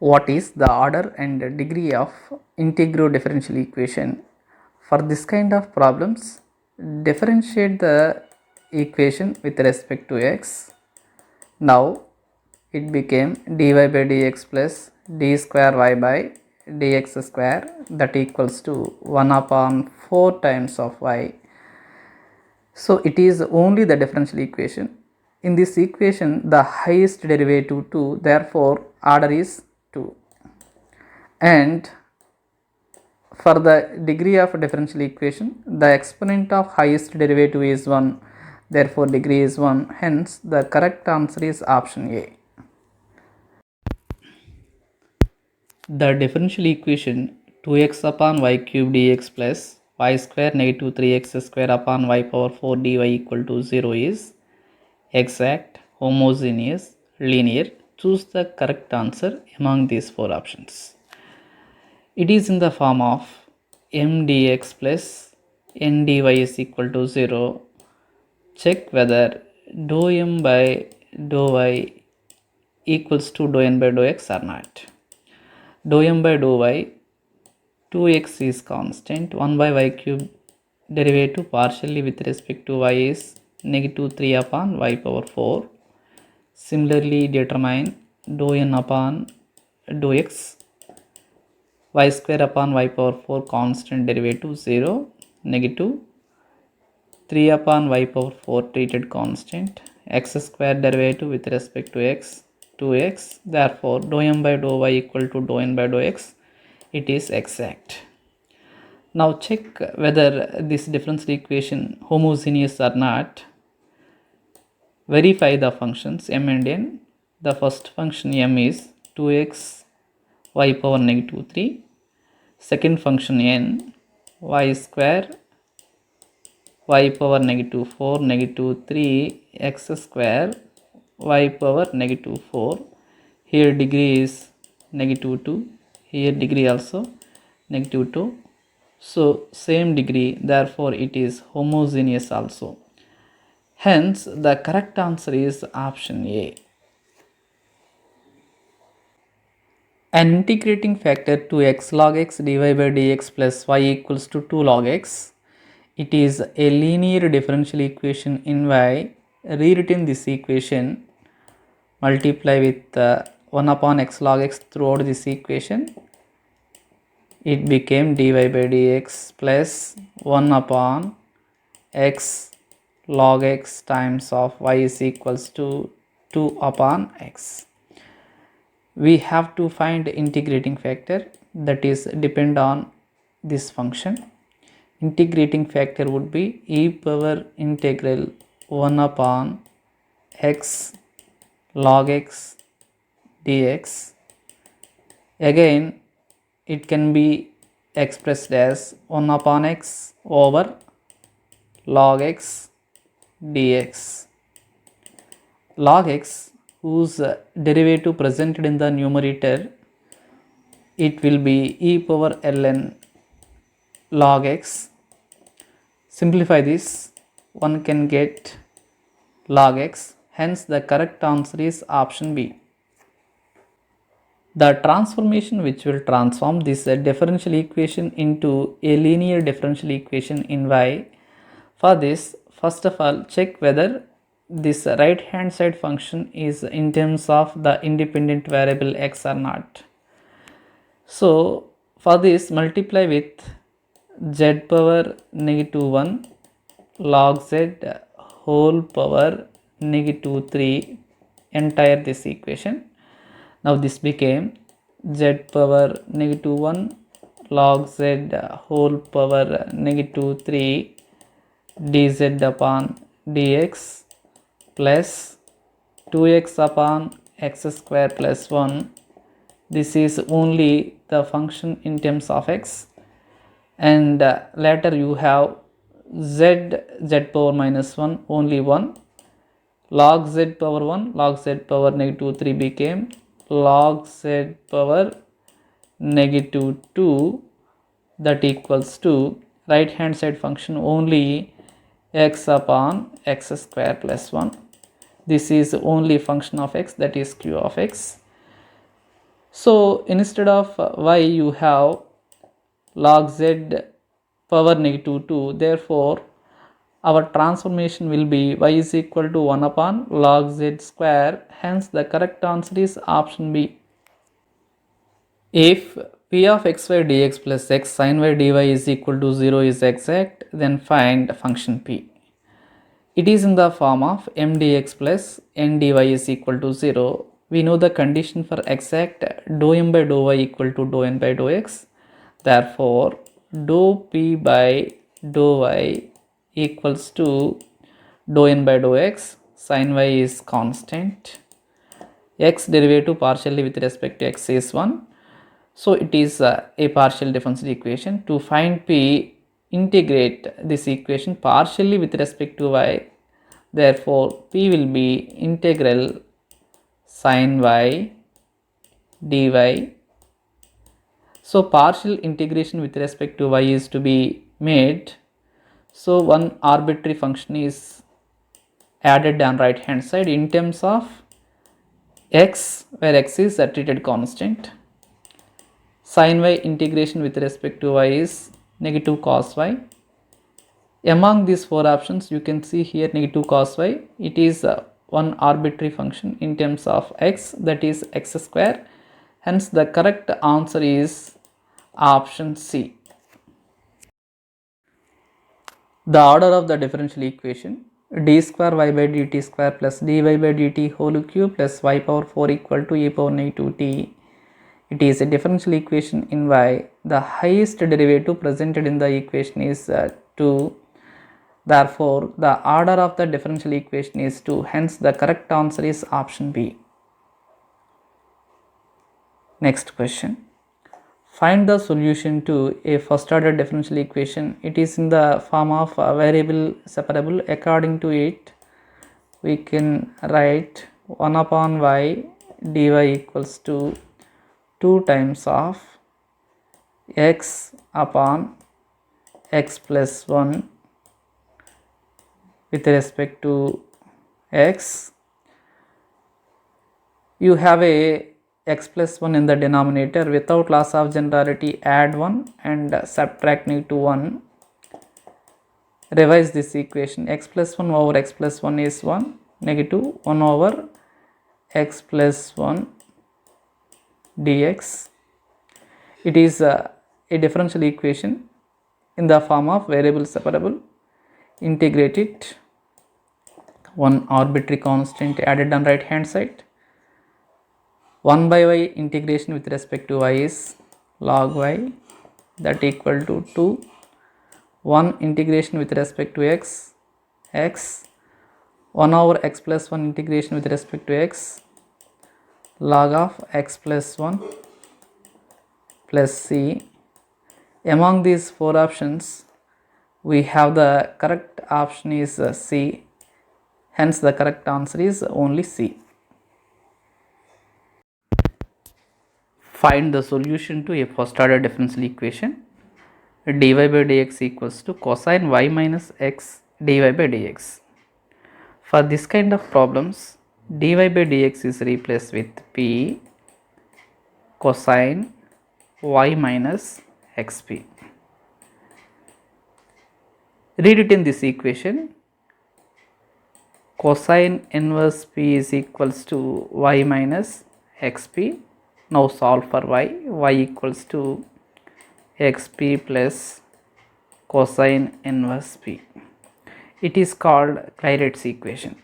What is the order and degree of integral differential equation? For this kind of problems, differentiate the equation with respect to x. Now it became dy by dx plus d square y by dx square, that equals to 1 upon 4 times of y. So it is only the differential equation. In this equation, the highest derivative 2, therefore order is 2. And for the degree of differential equation, the exponent of highest derivative is 1, therefore degree is 1. Hence the correct answer is option A. The differential equation 2x upon y cube dx plus y square negative 3x square upon y power 4 dy equal to 0 is exact, homogeneous, linear. Choose the correct answer among these 4 options. It is in the form of m dx plus n dy is equal to 0. Check whether dou m by dou y equals to dou n by dou x or not. Dou m by dou y, 2x is constant, 1 by y cube derivative partially with respect to y is negative 3 upon y power 4. Similarly, determine dou n upon dou x, y square upon y power 4 constant derivative 0, negative 3 upon y power 4 treated constant, x square derivative with respect to x 2x, therefore dou m by dou y equal to dou n by dou x, it is exact. Now check whether this differential equation homogeneous or not. Verify the functions m and n. The first function m is 2x y power negative 3. Second function n, y square y power negative 4 negative 3 x square y power negative 4. Here degree is negative 2. Here degree also negative 2. So same degree, therefore it is homogeneous also. Hence the correct answer is option A. An integrating factor to x log x dy by dx plus y equals to 2 log x. It is a linear differential equation in y. Rewritten this equation, multiply with 1 upon x log x throughout this equation. It became dy by dx plus 1 upon x log x times of y is equals to 2 upon x. We have to find integrating factor, that is depend on this function. Integrating factor would be e power integral 1 upon x log x dx. Again it can be expressed as 1 upon x over log x dx. Log x, whose derivative presented in the numerator, it will be e power ln log x. Simplify this, one can get log x. Hence the correct answer is option B. The transformation which will transform this differential equation into a linear differential equation in y. For this, first of all, check whether this right hand side function is in terms of the independent variable x or not. So for this, multiply with z power negative 1 log z whole power negative 3 entire this equation. Now this became z power negative 1 log z whole power negative 3 dz upon dx plus 2x upon x square plus 1. This is only the function in terms of x, and later you have z power minus 1 only 1, log z power 1 log z power negative 3 became log z power negative 2, that equals to right hand side function only x upon x square plus 1. This is only function of x, that is q of x. So instead of y you have log z power negative 2. Therefore our transformation will be y is equal to 1 upon log z square. Hence the correct answer is option B. If p of xy dx plus x sin y dy is equal to 0 is exact, then find function p. It is in the form of m dx plus n dy is equal to 0. We know the condition for exact dou m by dou y equal to dou n by dou x. Therefore, dou p by dou y equals to dou n by dou x. Sin y is constant. X derivative partially with respect to x is 1. So it is a partial differential equation. To find p, integrate this equation partially with respect to y. Therefore, p will be integral sin y dy. So partial integration with respect to y is to be made. So one arbitrary function is added on right hand side in terms of x, where x is a treated constant. Sin y integration with respect to y is negative cos y. Among these four options, you can see here negative cos y. It is one arbitrary function in terms of x, that is x square. Hence the correct answer is option C. The order of the differential equation: d square y by dt square plus dy by dt whole cube plus y power 4 equal to e power negative t. It is a differential equation in y. The highest derivative presented in the equation is 2. Therefore, the order of the differential equation is 2. Hence, the correct answer is option B. Next question. Find the solution to a first order differential equation. It is in the form of a variable separable. According to it, we can write 1 upon y dy equals to 2 times of x upon x plus 1 with respect to x. You have a x plus 1 in the denominator. Without loss of generality, add 1 and subtract negative 1. Revise this equation. X plus 1 over x plus 1 is 1, negative 1 over x plus 1 dx. It is a differential equation in the form of variable separable. Integrate it. One arbitrary constant added on right hand side. 1 by y integration with respect to y is log y, that equal to 2. 1 integration with respect to x, 1 over x plus 1 integration with respect to x, log of x plus 1 plus c. Among these four options, we have the correct option is C. Hence the correct answer is only C. Find the solution to a first order differential equation. Dy by dx equals to cosine y minus x dy by dx. For this kind of problems, dy by dx is replaced with p cosine y minus xp. Read it in this equation. Cosine inverse p is equals to y minus xp. Now solve for y equals to xp plus cosine inverse p. It is called Clairaut's equation.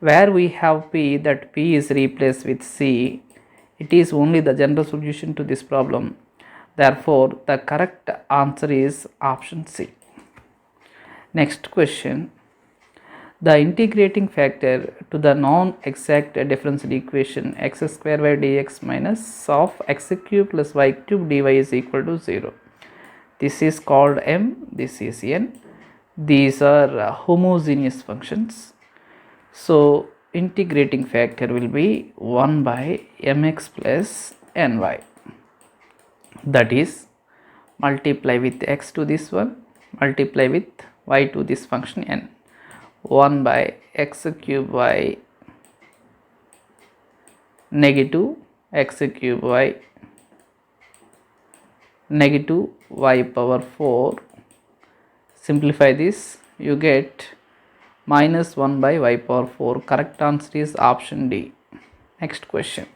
Where we have p, that p is replaced with c, it is only the general solution to this problem. Therefore, the correct answer is option C. Next question. The integrating factor to the non-exact differential equation x square y dx minus of x cube plus y cube dy is equal to 0. This is called m, this is n. These are homogeneous functions. So integrating factor will be 1 by mx plus ny. That is, multiply with x to this one, multiply with y to this function n. 1 by x cube y negative x cube y negative y power 4. Simplify this, you get minus 1 by y power 4. Correct answer is option D. Next question.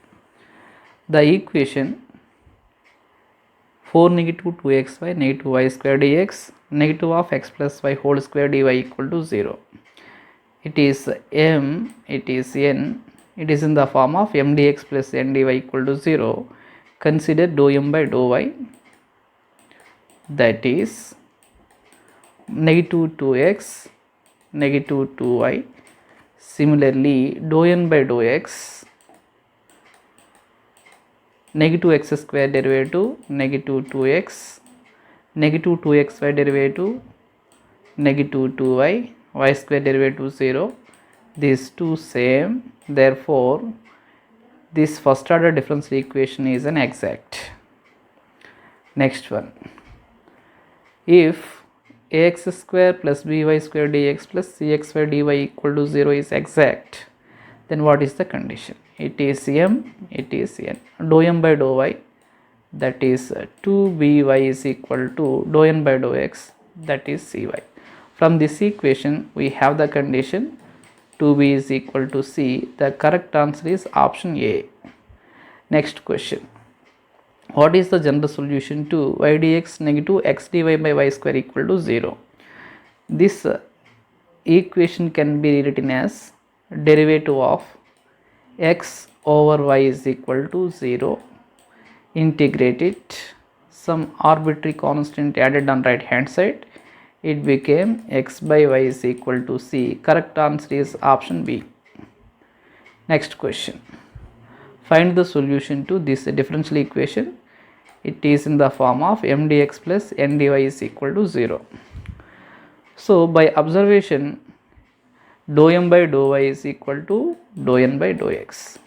The equation 4 negative 2xy negative y square dx negative of x plus y whole square dy equal to 0. It is m, it is n, it is in the form of m dx plus n dy equal to 0. Consider dou m by dou y, that is negative 2x negative 2y. Similarly, dou n by dou x, negative x square derivative negative 2x, negative 2xy derivative negative 2y, y square derivative 0. These two same, therefore this first order differential equation is an exact. Next one, if ax square plus by square dx plus cxy dy equal to 0 is exact, then what is the condition? It is m, it is n. Dou m by dou y, that is 2by is equal to dou n by dou x, that is cy. From this equation we have the condition 2b is equal to c. The correct answer is option A. Next question. What is the general solution to y dx negative x dy by y square equal to 0? This equation can be rewritten as derivative of x over y is equal to 0, integrate it, some arbitrary constant added on right hand side, it became x by y is equal to c. Correct answer is option B. Next question. Find the solution to this differential equation. It is in the form of m dx plus n dy is equal to 0. So by observation, dou m by dou y is equal to dou n by dou x.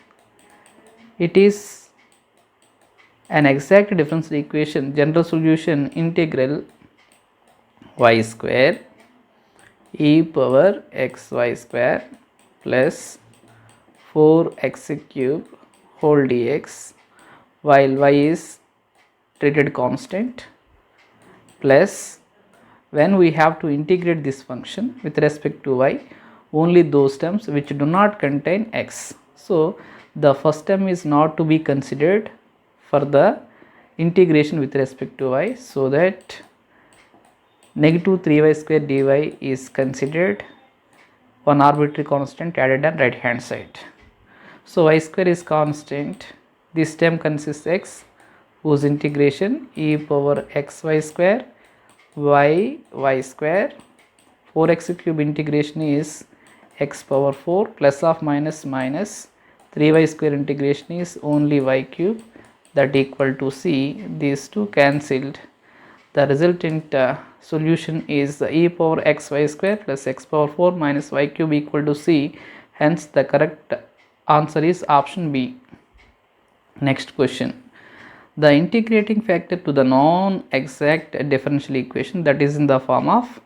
It is an exact differential equation. General solution integral y square e power xy square plus 4x cube whole dx, while y is treated constant, plus when we have to integrate this function with respect to y, only those terms which do not contain x. So the first term is not to be considered for the integration with respect to y, so that negative 3y square dy is considered one arbitrary constant added on right hand side. So y square is constant, this term consists x, whose integration e power xy square y square, 4x cube integration is x power 4 plus of minus minus 3y square integration is only y cube, that equal to c. These two cancelled. The resultant solution is e power xy square plus x power 4 minus y cube equal to c. Hence the correct answer is option B. Next question. The integrating factor to the non-exact differential equation, that is in the form of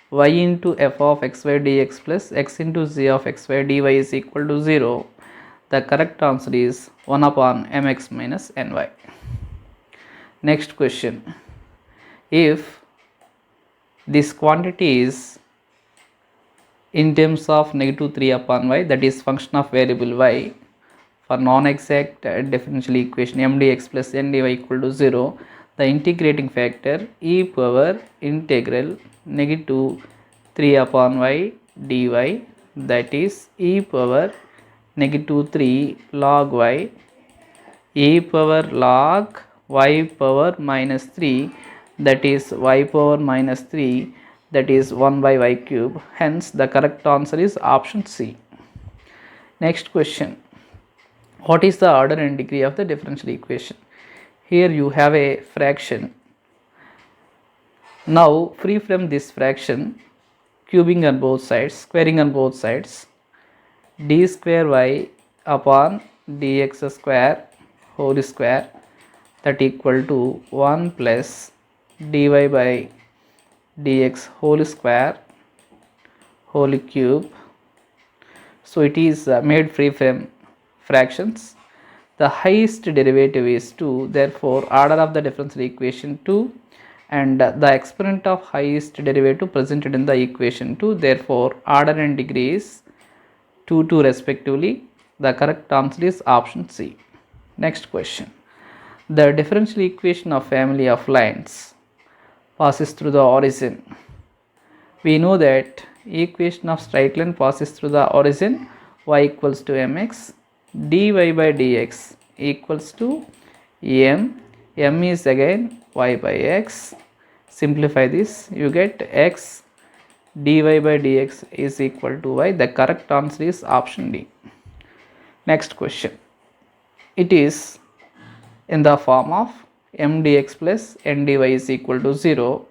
y into f of xy dx plus x into z of xy dy is equal to 0. The correct answer is 1 upon mx minus ny. Next question. If this quantity is in terms of negative 3 upon y, that is function of variable y, for non-exact differential equation m dx plus n dy equal to 0, the integrating factor e power integral negative 3 upon y dy, that is e power negative 3 log y, e power log y power minus 3, that is y power minus 3, that is 1 by y cube. Hence the correct answer is option C. Next question. What is the order and degree of the differential equation? Here you have a fraction. Now free from this fraction, cubing on both sides, squaring on both sides, d square y upon dx square whole square, that equal to 1 plus dy by dx whole square whole cube. So it is made free from fractions. The highest derivative is 2, therefore order of the differential equation 2, and the exponent of highest derivative presented in the equation 2, therefore order and degree is 2 2 respectively. The correct answer is option C. Next question. The differential equation of family of lines passes through the origin. We know that equation of straight line passes through the origin y equals to mx, dy by dx equals to m is again y by x. Simplify this, you get x dy by dx is equal to y. The correct answer is option D. Next question. It is in the form of m dx plus n dy is equal to 0.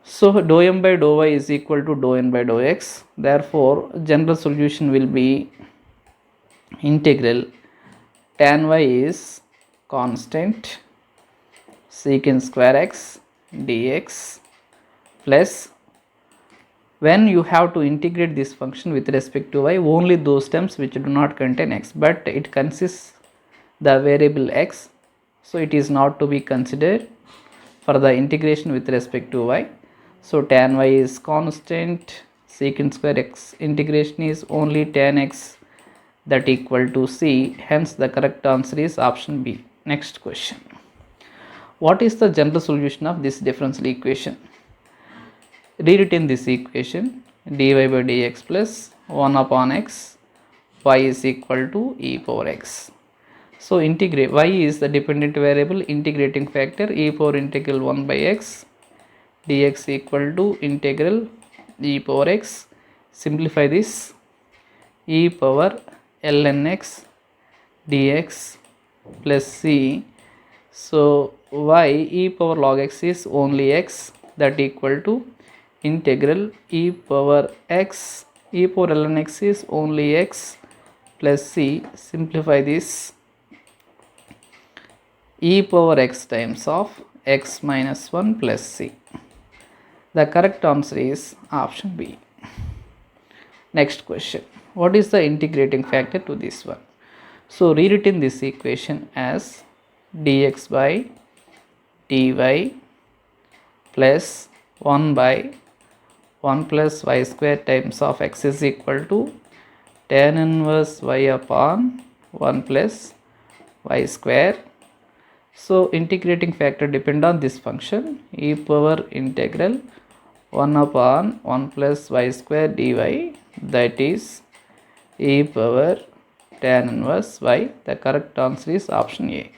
So dou m by dou y is equal to dou n by dou x. Therefore general solution will be integral tan y is constant secant square x dx plus, when you have to integrate this function with respect to y, only those terms which do not contain x, but it consists the variable x, so it is not to be considered for the integration with respect to y. So tan y is constant, secant square x integration is only tan x, that equal to c, hence the correct answer is option B. Next question. What is the general solution of this differential equation? Rewritten this equation, dy by dx plus 1 upon x, y is equal to e power x. So integrate, y is the dependent variable, integrating factor, e power integral 1 by x dx equal to integral e power x. Simplify this, e power ln x dx plus c. So y e power log x is only x, that equal to integral e power x, e power ln x is only x plus c. Simplify this, e power x times of x minus 1 plus c. The correct answer is option B. Next question. What is the integrating factor to this one? So rewritten this equation as dx by dy plus 1 by 1 plus y square times of x is equal to tan inverse y upon 1 plus y square. So integrating factor depend on this function, e power integral 1 upon 1 plus y square dy, that is e power tan inverse y. The correct answer is option A.